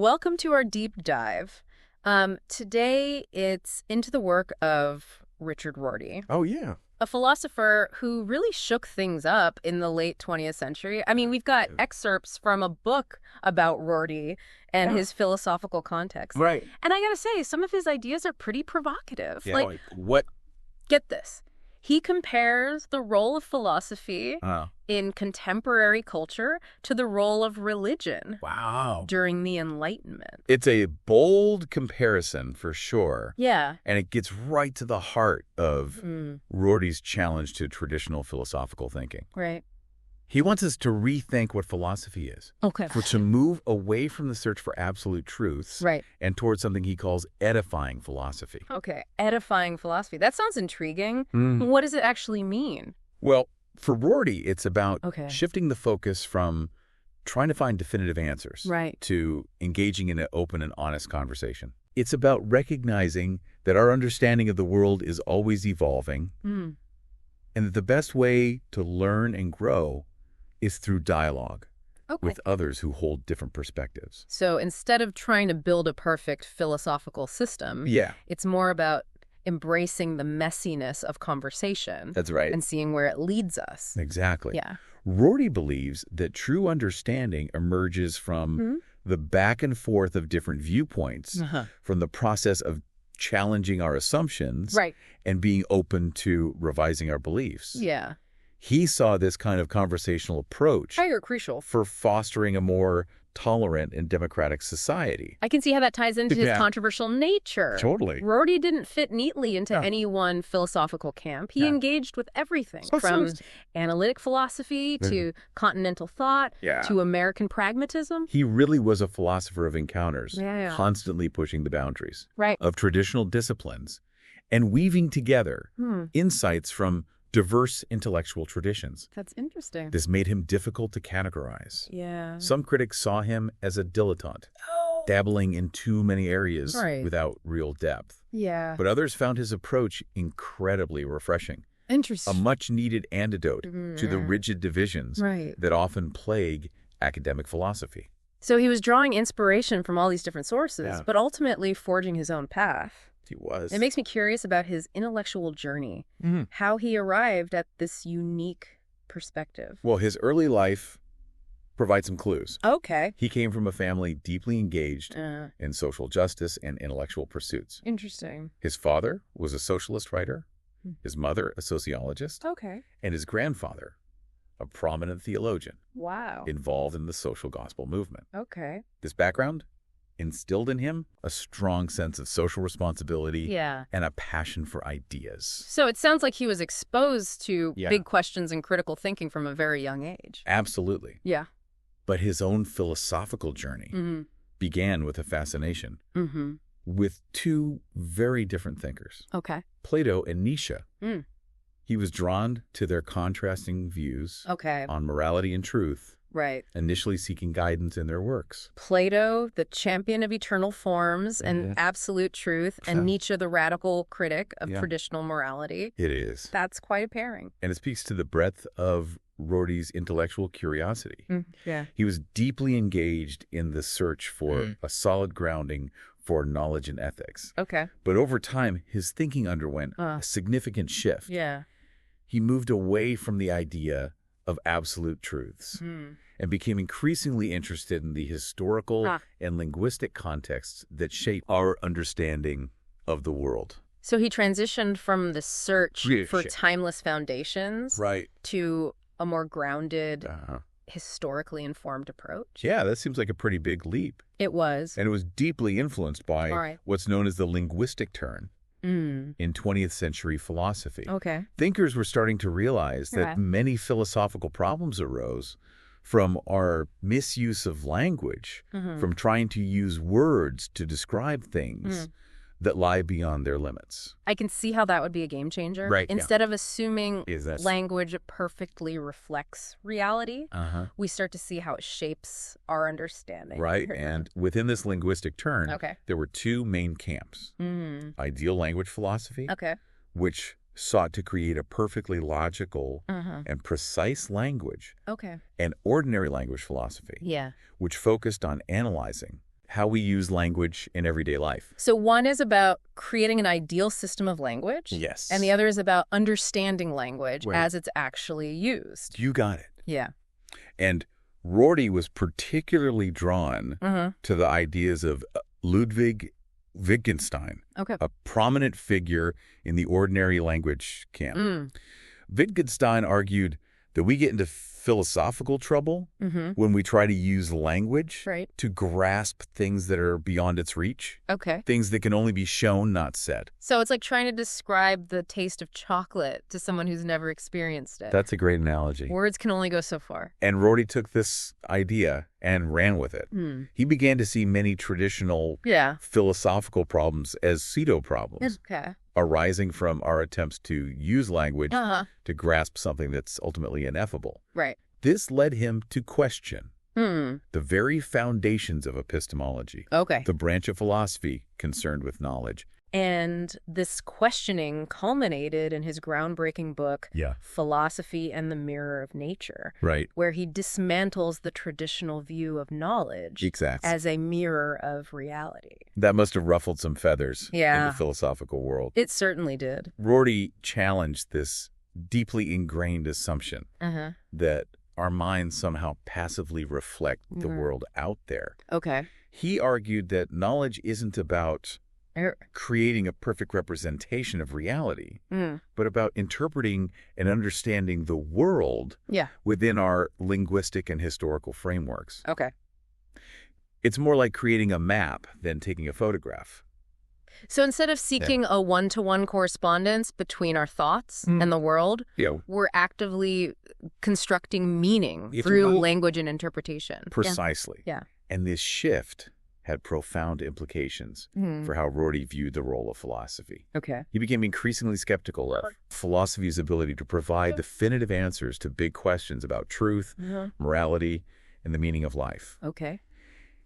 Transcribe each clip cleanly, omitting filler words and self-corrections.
Welcome to our deep dive. Today it's into the work of Richard Rorty, Oh, yeah. a philosopher who really shook things up in the late 20th century. I mean, we've got excerpts from a book about Rorty and his philosophical context. Right. And I gotta say, some of his ideas are pretty provocative. Yeah, like what? Get this. He compares the role of philosophy Oh, in contemporary culture to the role of religion wow. during the Enlightenment. It's a bold comparison for sure. Yeah. And it gets right to the heart of Rorty's challenge to traditional philosophical thinking. Right. He wants us to rethink what philosophy is, Okay. to move away from the search for absolute truths Right. and towards something he calls edifying philosophy. Okay. Edifying philosophy. That sounds intriguing. What does it actually mean? Well, for Rorty, it's about Okay. shifting the focus from trying to find definitive answers Right. to engaging in an open and honest conversation. It's about recognizing that our understanding of the world is always evolving and that the best way to learn and grow is through dialogue Okay. with others who hold different perspectives. So instead of trying to build a perfect philosophical system, Yeah, it's more about embracing the messiness of conversation that's right. and seeing where it leads us. Exactly. Yeah. Rorty believes that true understanding emerges from the back and forth of different viewpoints, from the process of challenging our assumptions Right. and being open to revising our beliefs. Yeah. He saw this kind of conversational approach Higher crucial. for fostering a more tolerant and democratic society. I can see how that ties into his Yeah. controversial nature. Totally. Rorty didn't fit neatly into Yeah. any one philosophical camp. He Yeah. engaged with everything, So from serious. analytic philosophy to continental thought Yeah. to American pragmatism. He really was a philosopher of encounters, Yeah. constantly pushing the boundaries Right. of traditional disciplines and weaving together insights from diverse intellectual traditions. That's interesting. This made him difficult to categorize. Yeah. Some critics saw him as a dilettante, dabbling in too many areas Right. without real depth. Yeah. But others found his approach incredibly refreshing, a Interesting. much-needed antidote to the rigid divisions Right. that often plague academic philosophy. So he was drawing inspiration from all these different sources, Yeah. but ultimately forging his own path. He was. It makes me curious about his intellectual journey, how he arrived at this unique perspective. Well, his early life provides some clues. Okay. He came from a family deeply engaged Uh, in social justice and intellectual pursuits. Interesting. His father was a socialist writer, his mother a sociologist, Okay. and his grandfather a prominent theologian Wow. involved in the social gospel movement. Okay. This background instilled in him a strong sense of social responsibility Yeah. and a passion for ideas. So it sounds like he was exposed to Yeah. big questions and critical thinking from a very young age. Absolutely. Yeah. But his own philosophical journey began with a fascination with two very different thinkers, Okay. Plato and Nietzsche. Mm. He was drawn to their contrasting views Okay. on morality and truth, Right. initially seeking guidance in their works. Plato, the champion of eternal forms and absolute truth, and Nietzsche, the radical critic of traditional morality. It is. That's quite a pairing. And it speaks to the breadth of Rorty's intellectual curiosity. Yeah. He was deeply engaged in the search for a solid grounding for knowledge and ethics. Okay. But over time, his thinking underwent a significant shift. Yeah. He moved away from the idea of absolute truths and became increasingly interested in the historical and linguistic contexts that shape our understanding of the world. So he transitioned from the search Yeah, for shit. timeless foundations Right. to a more grounded, historically informed approach. Yeah, that seems like a pretty big leap. It was. And it was deeply influenced by All right. what's known as the linguistic turn in 20th century philosophy. Okay. Thinkers were starting to realize that Okay. many philosophical problems arose from our misuse of language, from trying to use words to describe things that lie beyond their limits. I can see how that would be a game changer. Right, yeah. Instead of assuming Is that- language perfectly reflects reality, Uh-huh. we start to see how it shapes our understanding. Right, and within this linguistic turn, Okay. there were two main camps. Ideal language philosophy, Okay. which sought to create a perfectly logical and precise language, Okay. and ordinary language philosophy, Yeah. which focused on analyzing how we use language in everyday life. So one is about creating an ideal system of language. Yes. And the other is about understanding language Right. as it's actually used. You got it. Yeah. And Rorty was particularly drawn to the ideas of Ludwig Wittgenstein, Okay. a prominent figure in the ordinary language camp. Wittgenstein argued that we get into philosophical trouble when we try to use language Right. to grasp things that are beyond its reach, Okay. things that can only be shown, not said. So it's like trying to describe the taste of chocolate to someone who's never experienced it. That's a great analogy. Words can only go so far. And Rorty took this idea and ran with it. He began to see many traditional Yeah. philosophical problems as pseudo-problems, Okay. arising from our attempts to use language to grasp something that's ultimately ineffable. Right. This led him to question the very foundations of epistemology, Okay. the branch of philosophy concerned with knowledge. And this questioning culminated in his groundbreaking book, Yeah. Philosophy and the Mirror of Nature, Right. where he dismantles the traditional view of knowledge Exactly. as a mirror of reality. That must have ruffled some feathers in Yeah. the philosophical world. It certainly did. Rorty challenged this deeply ingrained assumption that our minds somehow passively reflect the world out there. Okay. He argued that knowledge isn't about creating a perfect representation of reality, but about interpreting and understanding the world within our linguistic and historical frameworks. Okay. It's more like creating a map than taking a photograph. So instead of seeking a one-to-one correspondence between our thoughts and the world, we're actively constructing meaning through language and interpretation. Precisely. Yeah. And this shift had profound implications for how Rorty viewed the role of philosophy. Okay. He became increasingly skeptical of philosophy's ability to provide definitive answers to big questions about truth, morality, and the meaning of life. Okay.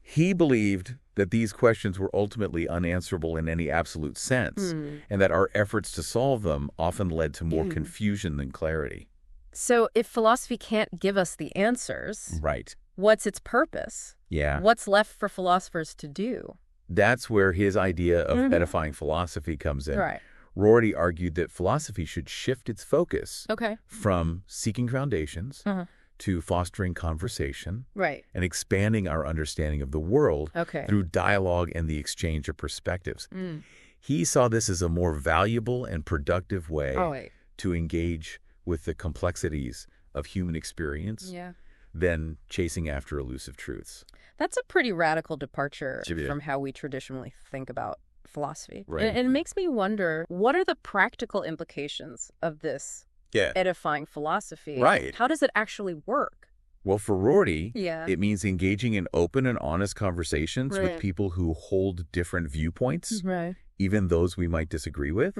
He believed that these questions were ultimately unanswerable in any absolute sense, and that our efforts to solve them often led to more confusion than clarity. So if philosophy can't give us the answers, Right. what's its purpose? Yeah. What's left for philosophers to do? That's where his idea of edifying philosophy comes in. Right. Rorty argued that philosophy should shift its focus Okay. from seeking foundations to fostering conversation Right. and expanding our understanding of the world Okay. through dialogue and the exchange of perspectives. He saw this as a more valuable and productive way to engage with the complexities of human experience than chasing after elusive truths. That's a pretty radical departure from how we traditionally think about philosophy. Right. And it makes me wonder, what are the practical implications of this edifying philosophy? Right. How does it actually work? Well, for Rorty, Yeah. it means engaging in open and honest conversations Right. with people who hold different viewpoints, Right. even those we might disagree with.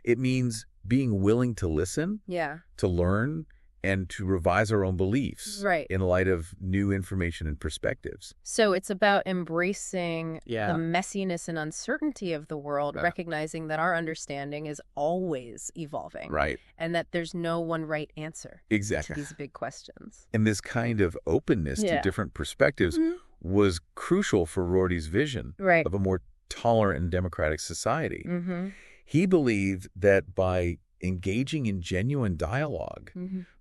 It means being willing to listen, Yeah. to learn, and to revise our own beliefs Right. in light of new information and perspectives. So it's about embracing the messiness and uncertainty of the world, recognizing that our understanding is always evolving. Right. And that there's no one right answer Exactly. to these big questions. And this kind of openness to different perspectives was crucial for Rorty's vision of a more tolerant and democratic society. He believed that by engaging in genuine dialogue,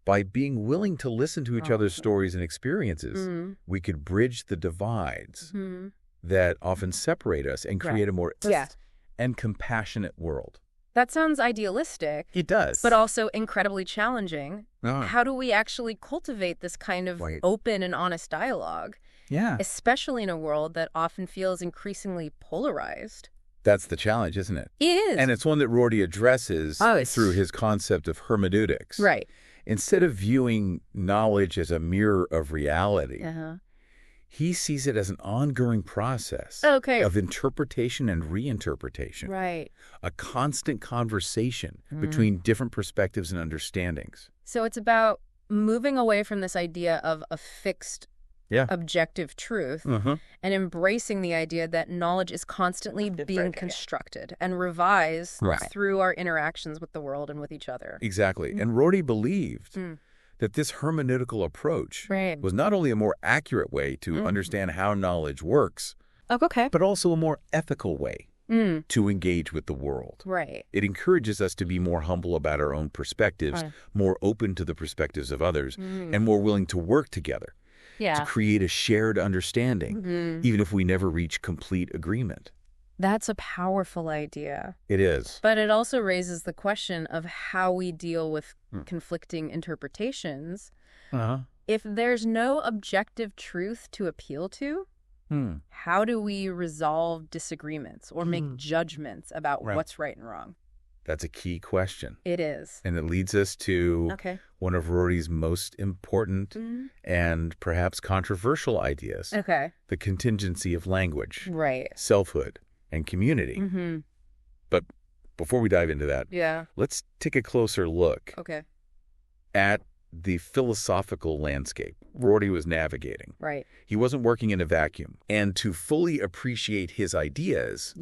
by being willing to listen to each other's stories and experiences, we could bridge the divides that often separate us and create a more and compassionate world. That sounds idealistic. It does. But also incredibly challenging. How do we actually cultivate this kind of open and honest dialogue? Yeah. Especially in a world that often feels increasingly polarized. That's the challenge, isn't it? It is. And it's one that Rorty addresses through his concept of hermeneutics. Right. Instead of viewing knowledge as a mirror of reality, he sees it as an ongoing process of interpretation and reinterpretation. Right. A constant conversation between different perspectives and understandings. So it's about moving away from this idea of a fixed objective truth and embracing the idea that knowledge is constantly being constructed and revised through our interactions with the world and with each other. Exactly. And Rorty believed that this hermeneutical approach was not only a more accurate way to understand how knowledge works, Oh, okay. but also a more ethical way to engage with the world. Right. It encourages us to be more humble about our own perspectives, more open to the perspectives of others, and more willing to work together to create a shared understanding, even if we never reach complete agreement. That's a powerful idea. It is. But it also raises the question of how we deal with conflicting interpretations. If there's no objective truth to appeal to, how do we resolve disagreements or make judgments about what's right and wrong? That's a key question. It is. And it leads us to one of Rorty's most important and perhaps controversial ideas. The contingency of language. Right. Selfhood and community. But before we dive into that, let's take a closer look at the philosophical landscape Rorty was navigating. Right. He wasn't working in a vacuum. And to fully appreciate his ideas,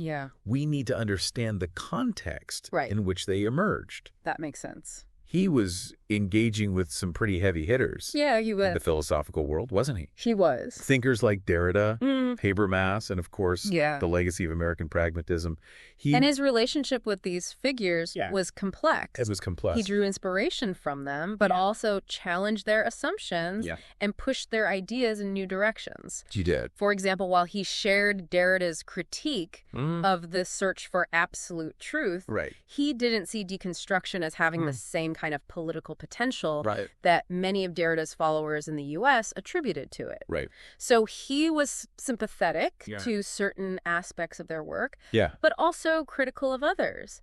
we need to understand the context in which they emerged. That makes sense. He was engaging with some pretty heavy hitters he was. in the philosophical world, wasn't he? He was. Thinkers like Derrida, Habermas, and of course, the legacy of American pragmatism. And his relationship with these figures was complex. It was complex. He drew inspiration from them, but also challenged their assumptions and pushed their ideas in new directions. He did. For example, while he shared Derrida's critique of the search for absolute truth, he didn't see deconstruction as having the same kind of political potential that many of Derrida's followers in the U.S. attributed to it. So he was sympathetic to certain aspects of their work, but also critical of others.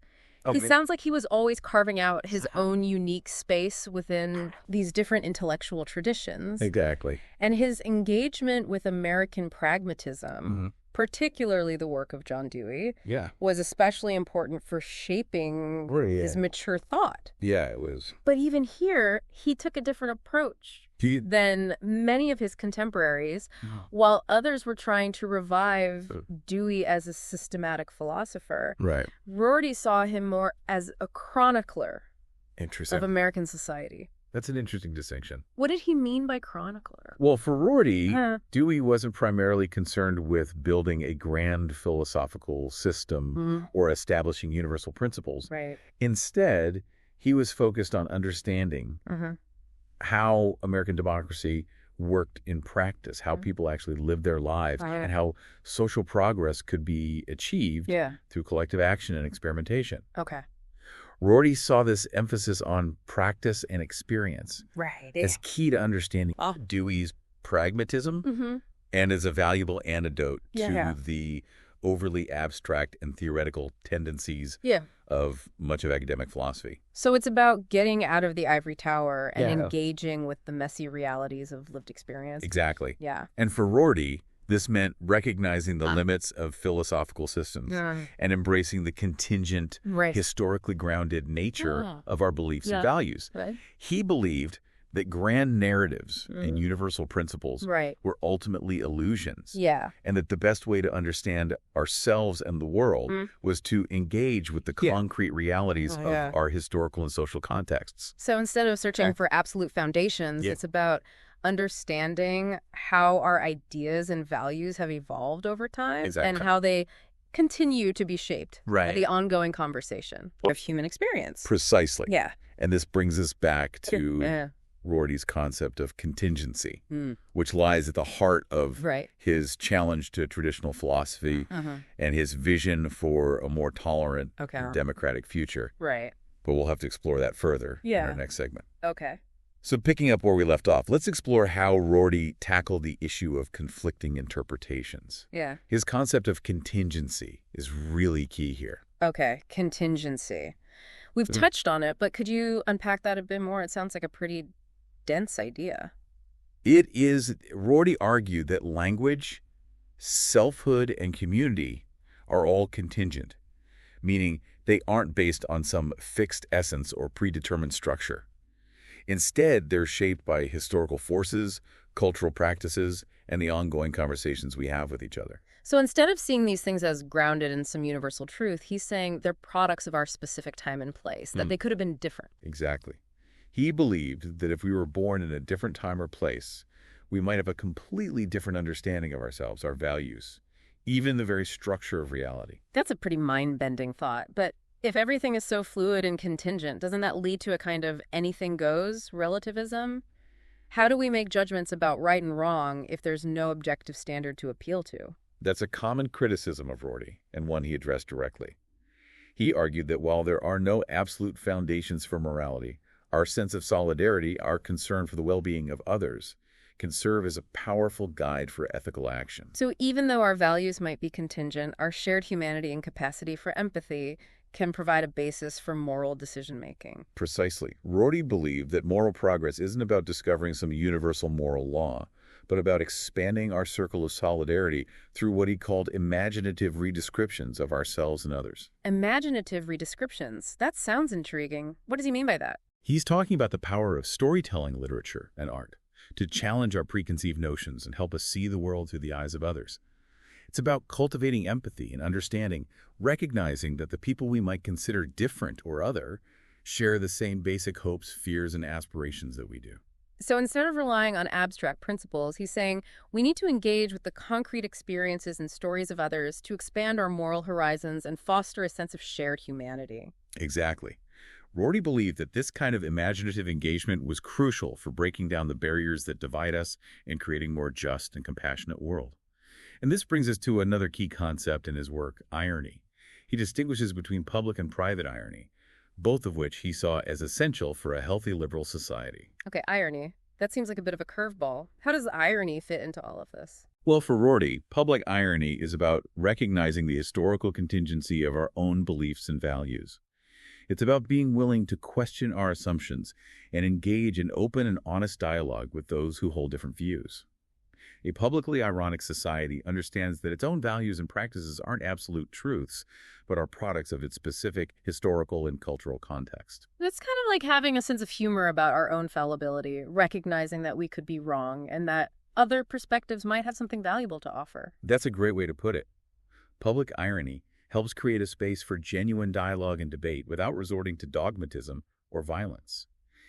He sounds like he was always carving out his own unique space within these different intellectual traditions. Exactly. And his engagement with American pragmatism, particularly the work of John Dewey, was especially important for shaping his mature thought. Yeah, it was. But even here, he took a different approach than many of his contemporaries, while others were trying to revive Dewey as a systematic philosopher. Rorty saw him more as a chronicler of American society. That's an interesting distinction. What did he mean by chronicler? Well, for Rorty, Dewey wasn't primarily concerned with building a grand philosophical system or establishing universal principles. Instead, he was focused on understanding how American democracy worked in practice, how people actually lived their lives, and how social progress could be achieved through collective action and experimentation. Rorty saw this emphasis on practice and experience as key to understanding Dewey's pragmatism and as a valuable antidote to the overly abstract and theoretical tendencies of much of academic philosophy. So it's about getting out of the ivory tower and engaging with the messy realities of lived experience. Exactly. And for Rorty, this meant recognizing the limits of philosophical systems and embracing the contingent, historically grounded nature of our beliefs and values. He believed that grand narratives and universal principles were ultimately illusions, and that the best way to understand ourselves and the world was to engage with the concrete realities of our historical and social contexts. So instead of searching for absolute foundations, it's about understanding how our ideas and values have evolved over time and how they continue to be shaped by the ongoing conversation of human experience. Precisely. And this brings us back to Rorty's concept of contingency, which lies at the heart of his challenge to traditional philosophy and his vision for a more tolerant and democratic future. But we'll have to explore that further in our next segment. So picking up where we left off, let's explore how Rorty tackled the issue of conflicting interpretations. His concept of contingency is really key here. Contingency. We've touched on it, but could you unpack that a bit more? It sounds like a pretty dense idea. It is. Rorty argued that language, selfhood, and community are all contingent, meaning they aren't based on some fixed essence or predetermined structure. Instead, they're shaped by historical forces, cultural practices, and the ongoing conversations we have with each other. So instead of seeing these things as grounded in some universal truth, he's saying they're products of our specific time and place, that they could have been different. Exactly. He believed that if we were born in a different time or place, we might have a completely different understanding of ourselves, our values, even the very structure of reality. That's a pretty mind-bending thought. But if everything is so fluid and contingent, doesn't that lead to a kind of anything goes relativism? How do we make judgments about right and wrong if there's no objective standard to appeal to? That's a common criticism of Rorty, and one he addressed directly. He argued that while there are no absolute foundations for morality, our sense of solidarity, our concern for the well-being of others, can serve as a powerful guide for ethical action. So even though our values might be contingent, our shared humanity and capacity for empathy can provide a basis for moral decision-making. Precisely. Rorty believed that moral progress isn't about discovering some universal moral law, but about expanding our circle of solidarity through what he called imaginative redescriptions of ourselves and others. Imaginative redescriptions? That sounds intriguing. What does he mean by that? He's talking about the power of storytelling literature and art to challenge our preconceived notions and help us see the world through the eyes of others. It's about cultivating empathy and understanding, recognizing that the people we might consider different or other share the same basic hopes, fears, and aspirations that we do. So instead of relying on abstract principles, he's saying we need to engage with the concrete experiences and stories of others to expand our moral horizons and foster a sense of shared humanity. Exactly. Rorty believed that this kind of imaginative engagement was crucial for breaking down the barriers that divide us and creating a more just and compassionate world. And this brings us to another key concept in his work, irony. He distinguishes between public and private irony, both of which he saw as essential for a healthy liberal society. Okay, irony. That seems like a bit of a curveball. How does irony fit into all of this? Well, for Rorty, public irony is about recognizing the historical contingency of our own beliefs and values. It's about being willing to question our assumptions and engage in open and honest dialogue with those who hold different views. A publicly ironic society understands that its own values and practices aren't absolute truths, but are products of its specific historical and cultural context. It's kind of like having a sense of humor about our own fallibility, recognizing that we could be wrong and that other perspectives might have something valuable to offer. That's a great way to put it. Public irony helps create a space for genuine dialogue and debate without resorting to dogmatism or violence.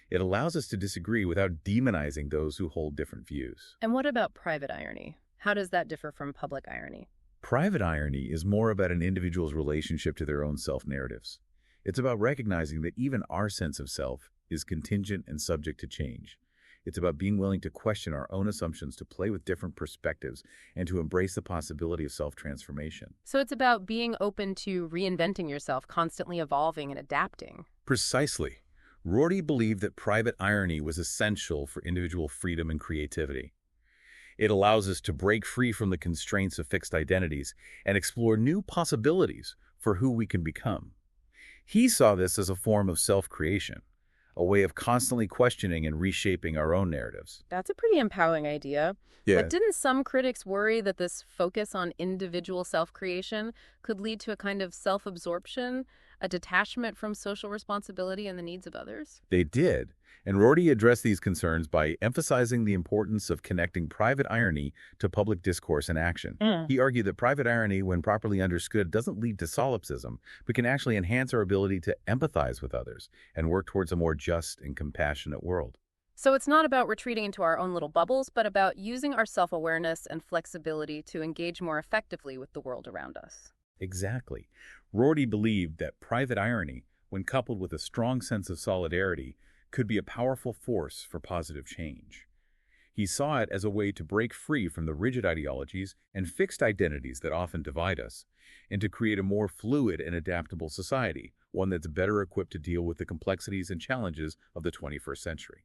It allows us to disagree without demonizing those who hold different views. And what about private irony? How does that differ from public irony? Private irony is more about an individual's relationship to their own self-narratives. It's about recognizing that even our sense of self is contingent and subject to change. It's about being willing to question our own assumptions, to play with different perspectives, and to embrace the possibility of self-transformation. So it's about being open to reinventing yourself, constantly evolving and adapting. Precisely. Rorty believed that private irony was essential for individual freedom and creativity. It allows us to break free from the constraints of fixed identities and explore new possibilities for who we can become. He saw this as a form of self-creation, a way of constantly questioning and reshaping our own narratives. That's a pretty empowering idea. Yeah. But didn't some critics worry that this focus on individual self-creation could lead to a kind of self-absorption, a detachment from social responsibility and the needs of others? They did, and Rorty addressed these concerns by emphasizing the importance of connecting private irony to public discourse and action. He argued that private irony, when properly understood, doesn't lead to solipsism, but can actually enhance our ability to empathize with others and work towards a more just and compassionate world. So it's not about retreating into our own little bubbles, but about using our self-awareness and flexibility to engage more effectively with the world around us. Exactly. Rorty believed that private irony, when coupled with a strong sense of solidarity, could be a powerful force for positive change. He saw it as a way to break free from the rigid ideologies and fixed identities that often divide us, and to create a more fluid and adaptable society, one that's better equipped to deal with the complexities and challenges of the 21st century.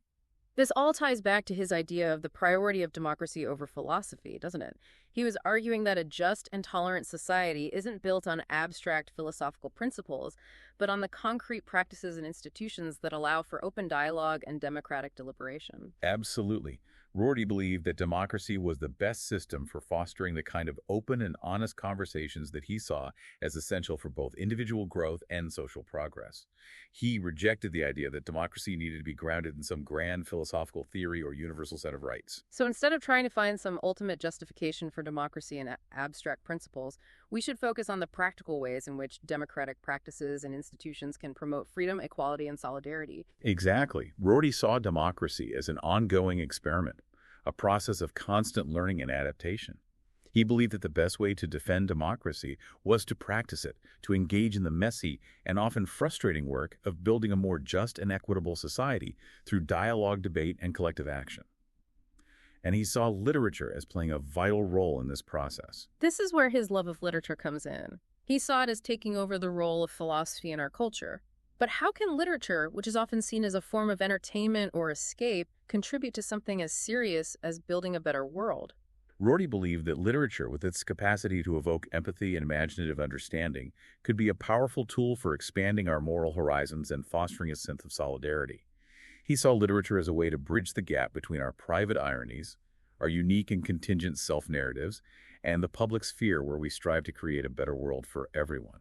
This all ties back to his idea of the priority of democracy over philosophy, doesn't it? He was arguing that a just and tolerant society isn't built on abstract philosophical principles, but on the concrete practices and institutions that allow for open dialogue and democratic deliberation. Absolutely. Rorty believed that democracy was the best system for fostering the kind of open and honest conversations that he saw as essential for both individual growth and social progress. He rejected the idea that democracy needed to be grounded in some grand philosophical theory or universal set of rights. So instead of trying to find some ultimate justification for democracy and abstract principles, we should focus on the practical ways in which democratic practices and institutions can promote freedom, equality, and solidarity. Exactly. Rorty saw democracy as an ongoing experiment, a process of constant learning and adaptation. He believed that the best way to defend democracy was to practice it, to engage in the messy and often frustrating work of building a more just and equitable society through dialogue, debate, and collective action. And he saw literature as playing a vital role in this process. This is where his love of literature comes in. He saw it as taking over the role of philosophy in our culture. But how can literature, which is often seen as a form of entertainment or escape, contribute to something as serious as building a better world? Rorty believed that literature, with its capacity to evoke empathy and imaginative understanding, could be a powerful tool for expanding our moral horizons and fostering a sense of solidarity. He saw literature as a way to bridge the gap between our private ironies, our unique and contingent self-narratives, and the public sphere where we strive to create a better world for everyone.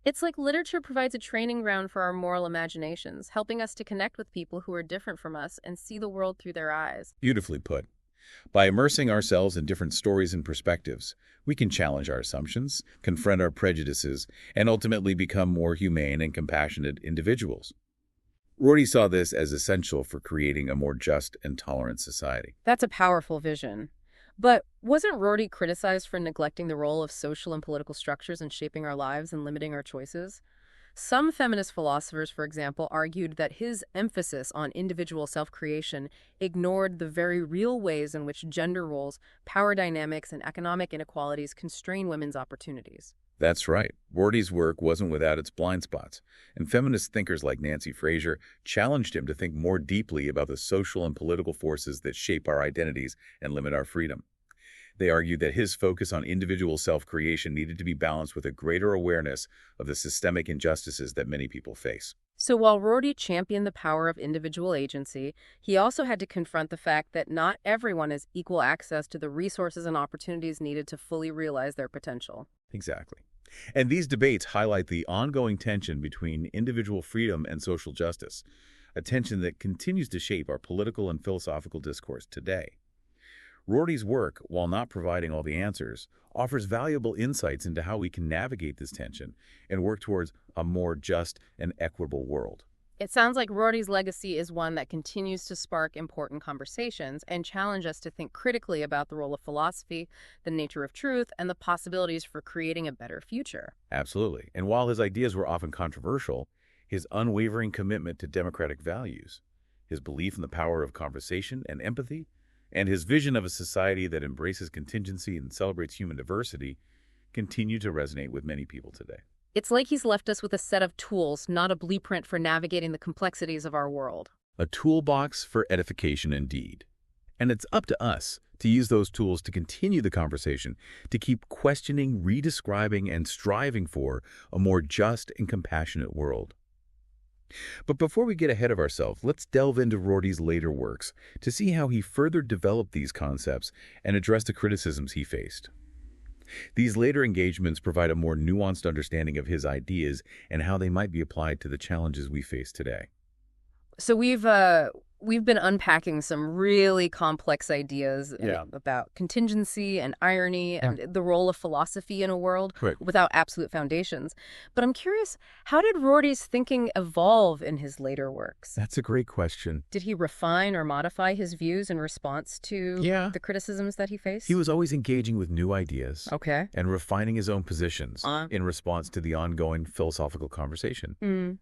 It's like literature provides a training ground for our moral imaginations, helping us to connect with people who are different from us and see the world through their eyes. Beautifully put. By immersing ourselves in different stories and perspectives, we can challenge our assumptions, confront our prejudices, and ultimately become more humane and compassionate individuals. Rorty saw this as essential for creating a more just and tolerant society. That's a powerful vision. But wasn't Rorty criticized for neglecting the role of social and political structures in shaping our lives and limiting our choices? Some feminist philosophers, for example, argued that his emphasis on individual self-creation ignored the very real ways in which gender roles, power dynamics, and economic inequalities constrain women's opportunities. That's right. Rorty's work wasn't without its blind spots, and feminist thinkers like Nancy Fraser challenged him to think more deeply about the social and political forces that shape our identities and limit our freedom. They argued that his focus on individual self-creation needed to be balanced with a greater awareness of the systemic injustices that many people face. So while Rorty championed the power of individual agency, he also had to confront the fact that not everyone has equal access to the resources and opportunities needed to fully realize their potential. Exactly. And these debates highlight the ongoing tension between individual freedom and social justice, a tension that continues to shape our political and philosophical discourse today. Rorty's work, while not providing all the answers, offers valuable insights into how we can navigate this tension and work towards a more just and equitable world. It sounds like Rorty's legacy is one that continues to spark important conversations and challenge us to think critically about the role of philosophy, the nature of truth, and the possibilities for creating a better future. Absolutely. And while his ideas were often controversial, his unwavering commitment to democratic values, his belief in the power of conversation and empathy, and his vision of a society that embraces contingency and celebrates human diversity continue to resonate with many people today. It's like he's left us with a set of tools, not a blueprint for navigating the complexities of our world. A toolbox for edification indeed. And it's up to us to use those tools to continue the conversation, to keep questioning, redescribing, and striving for a more just and compassionate world. But before we get ahead of ourselves, let's delve into Rorty's later works to see how he further developed these concepts and addressed the criticisms he faced. These later engagements provide a more nuanced understanding of his ideas and how they might be applied to the challenges we face today. So we've been unpacking some really complex ideas about contingency and irony and the role of philosophy in a world without absolute foundations. But I'm curious, how did Rorty's thinking evolve in his later works? That's a great question. Did he refine or modify his views in response to the criticisms that he faced? He was always engaging with new ideas and refining his own positions in response to the ongoing philosophical conversation.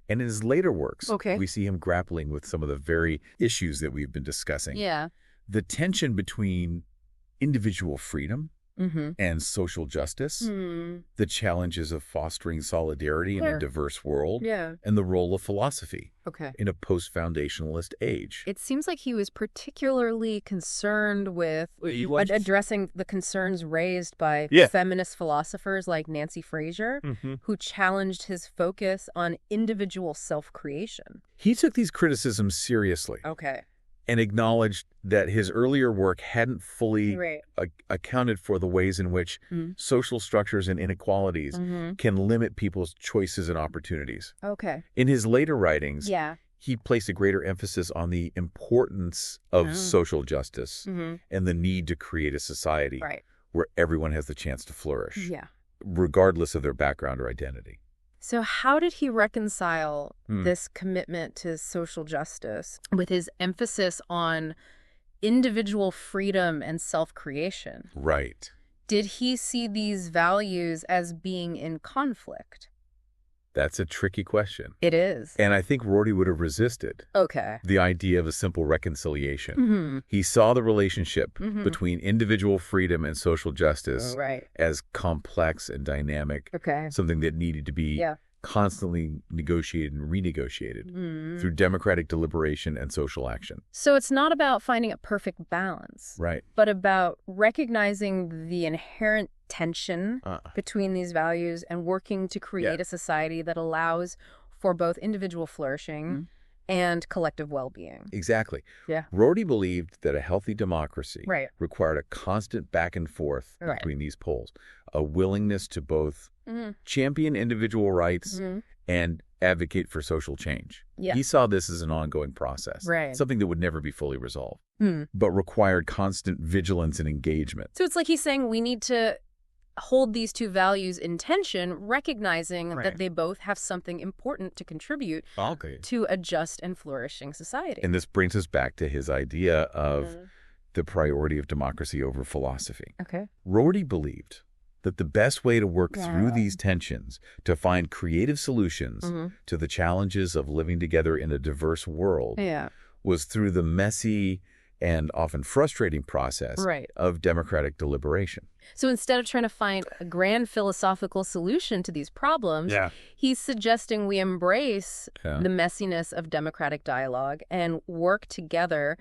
And in his later works, we see him grappling with some of the very issues that we've been discussing. The tension between individual freedom and social justice, the challenges of fostering solidarity in a diverse world, and the role of philosophy in a post-foundationalist age. It seems like he was particularly concerned with addressing the concerns raised by feminist philosophers like Nancy Fraser, who challenged his focus on individual self-creation. He took these criticisms seriously. And acknowledged that his earlier work hadn't fully accounted for the ways in which social structures and inequalities can limit people's choices and opportunities. In his later writings, he placed a greater emphasis on the importance of social justice and the need to create a society where everyone has the chance to flourish, regardless of their background or identity. So how did he reconcile this commitment to social justice with his emphasis on individual freedom and self-creation? Right. Did he see these values as being in conflict? That's a tricky question. It is. And I think Rorty would have resisted the idea of a simple reconciliation. He saw the relationship between individual freedom and social justice as complex and dynamic, something that needed to be constantly negotiated and renegotiated through democratic deliberation and social action. So it's not about finding a perfect balance, but about recognizing the inherent tension between these values and working to create a society that allows for both individual flourishing and collective well-being. Exactly. Rorty believed that a healthy democracy required a constant back and forth between these poles, a willingness to both champion individual rights and advocate for social change. He saw this as an ongoing process, something that would never be fully resolved, but required constant vigilance and engagement. So it's like he's saying we need to hold these two values in tension, recognizing that they both have something important to contribute to a just and flourishing society. And this brings us back to his idea of the priority of democracy over philosophy. Rorty believed that the best way to work through these tensions, to find creative solutions to the challenges of living together in a diverse world, was through the messy and often frustrating process of democratic deliberation. So instead of trying to find a grand philosophical solution to these problems, he's suggesting we embrace the messiness of democratic dialogue and work together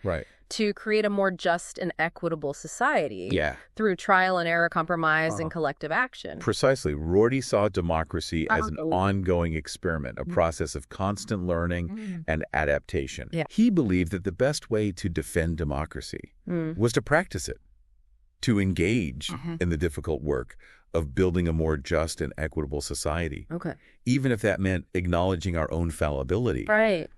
to create a more just and equitable society through trial and error, compromise, and collective action. Precisely. Rorty saw democracy as an ongoing experiment, a process of constant learning and adaptation. He believed that the best way to defend democracy was to practice it, to engage in the difficult work of building a more just and equitable society. Even if that meant acknowledging our own fallibility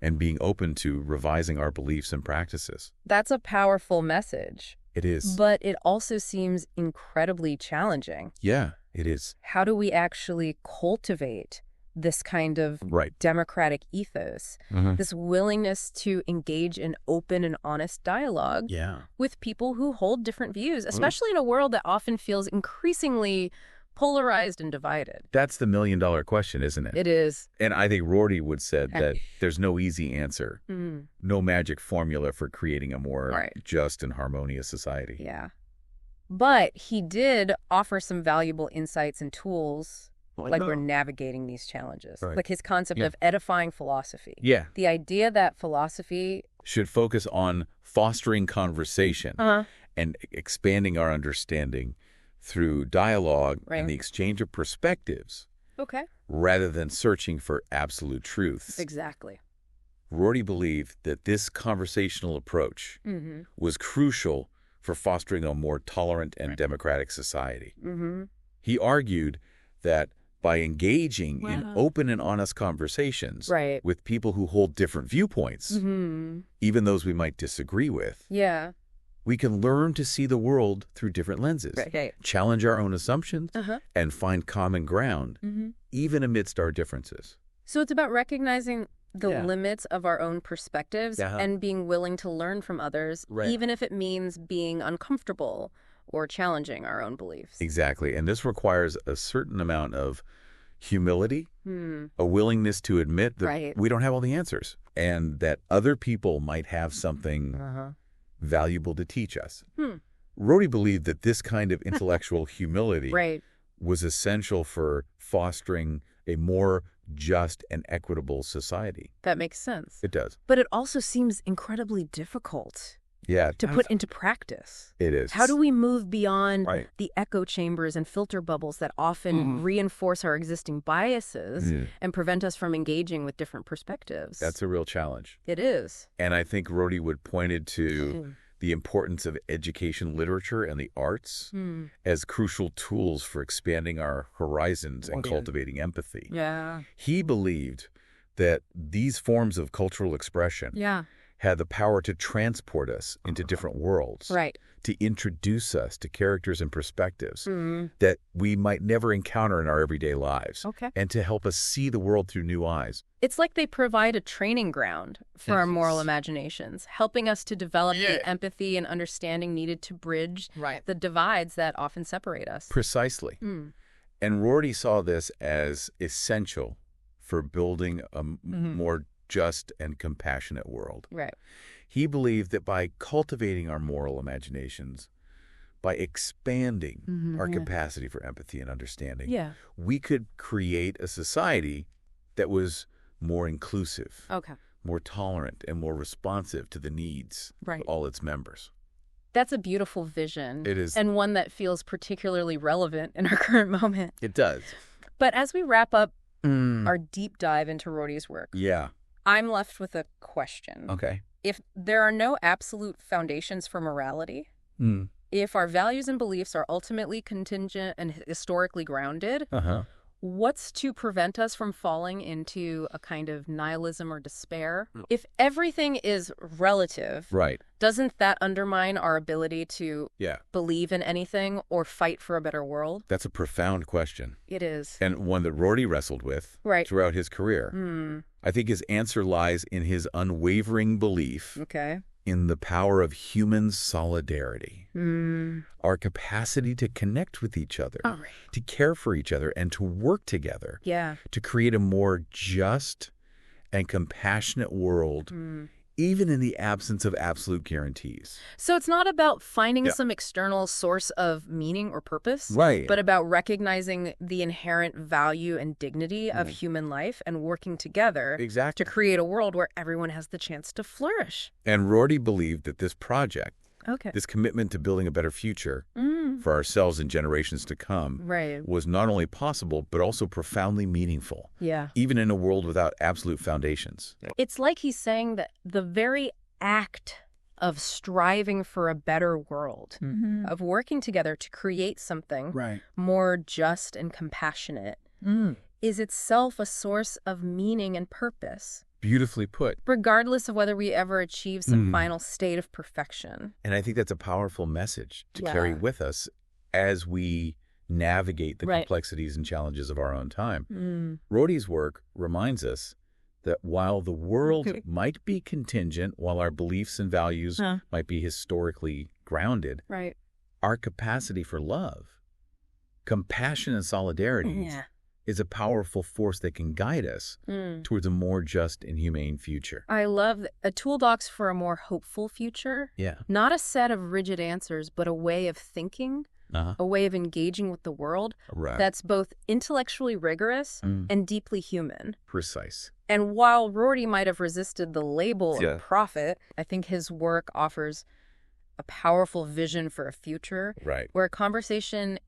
and being open to revising our beliefs and practices. That's a powerful message. It is. But it also seems incredibly challenging. Yeah, it is. How do we actually cultivate this kind of democratic ethos, this willingness to engage in open and honest dialogue with people who hold different views, especially in a world that often feels increasingly polarized and divided? That's the million-dollar question, isn't it? It is. And I think Rorty would said that there's no easy answer, no magic formula for creating a more just and harmonious society. But he did offer some valuable insights and tools like we're navigating these challenges. Like his concept of edifying philosophy. The idea that philosophy should focus on fostering conversation and expanding our understanding through dialogue and the exchange of perspectives rather than searching for absolute truths. Exactly. Rorty believed that this conversational approach was crucial for fostering a more tolerant and democratic society. He argued that by engaging in open and honest conversations with people who hold different viewpoints, even those we might disagree with, we can learn to see the world through different lenses, challenge our own assumptions, and find common ground, even amidst our differences. So it's about recognizing the limits of our own perspectives and being willing to learn from others, even if it means being uncomfortable or challenging our own beliefs. Exactly. And this requires a certain amount of humility, a willingness to admit that we don't have all the answers and that other people might have something valuable to teach us. Rorty believed that this kind of intellectual humility was essential for fostering a more just and equitable society. That makes sense. It does. But it also seems incredibly difficult to put into practice. It is. How do we move beyond the echo chambers and filter bubbles that often reinforce our existing biases and prevent us from engaging with different perspectives? That's a real challenge. It is. And I think Rorty would pointed to the importance of education literature and the arts as crucial tools for expanding our horizons and cultivating empathy. He believed that these forms of cultural expression had the power to transport us into different worlds. Right. To introduce us to characters and perspectives that we might never encounter in our everyday lives. Okay. And to help us see the world through new eyes. It's like they provide a training ground for our moral imaginations, helping us to develop the empathy and understanding needed to bridge the divides that often separate us. Precisely. And Rorty saw this as essential for building a more just and compassionate world. Right. He believed that by cultivating our moral imaginations, by expanding our capacity for empathy and understanding, we could create a society that was more inclusive, more tolerant, and more responsive to the needs of all its members. That's a beautiful vision. It is. And one that feels particularly relevant in our current moment. It does. But as we wrap up our deep dive into Rorty's work, I'm left with a question. Okay. If there are no absolute foundations for morality, if our values and beliefs are ultimately contingent and historically grounded, what's to prevent us from falling into a kind of nihilism or despair? If everything is relative, doesn't that undermine our ability to believe in anything or fight for a better world? That's a profound question. It is. And one that Rorty wrestled with throughout his career. I think his answer lies in his unwavering belief in the power of human solidarity. Our capacity to connect with each other, to care for each other, and to work together to create a more just and compassionate world, even in the absence of absolute guarantees. So it's not about finding some external source of meaning or purpose, but about recognizing the inherent value and dignity of human life and working together to create a world where everyone has the chance to flourish. And Rorty believed that this project, this commitment to building a better future for ourselves and generations to come, was not only possible, but also profoundly meaningful, even in a world without absolute foundations. It's like he's saying that the very act of striving for a better world, of working together to create something more just and compassionate, is itself a source of meaning and purpose. Beautifully put. Regardless of whether we ever achieve some final state of perfection. And I think that's a powerful message to carry with us as we navigate the complexities and challenges of our own time. Rorty's work reminds us that while the world might be contingent, while our beliefs and values might be historically grounded, our capacity for love, compassion, and solidarity is a powerful force that can guide us towards a more just and humane future. I love a toolbox for a more hopeful future. Not a set of rigid answers, but a way of thinking, a way of engaging with the world that's both intellectually rigorous and deeply human. Precise. And while Rorty might have resisted the label of prophet, I think his work offers a powerful vision for a future where conversation,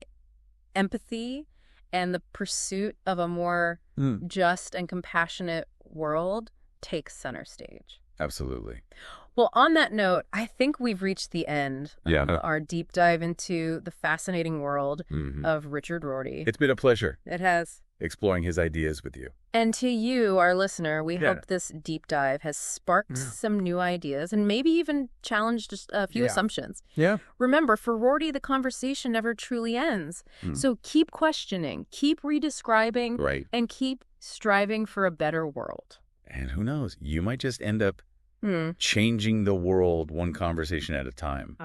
empathy, and the pursuit of a more just and compassionate world takes center stage. Absolutely. Well, on that note, I think we've reached the end of our deep dive into the fascinating world of Richard Rorty. It's been a pleasure. It has. Exploring his ideas with you. And to you, our listener, we hope this deep dive has sparked some new ideas and maybe even challenged just a few assumptions. Remember, for Rorty, the conversation never truly ends. So keep questioning, keep redescribing, and keep striving for a better world. And who knows, you might just end up changing the world one conversation at a time.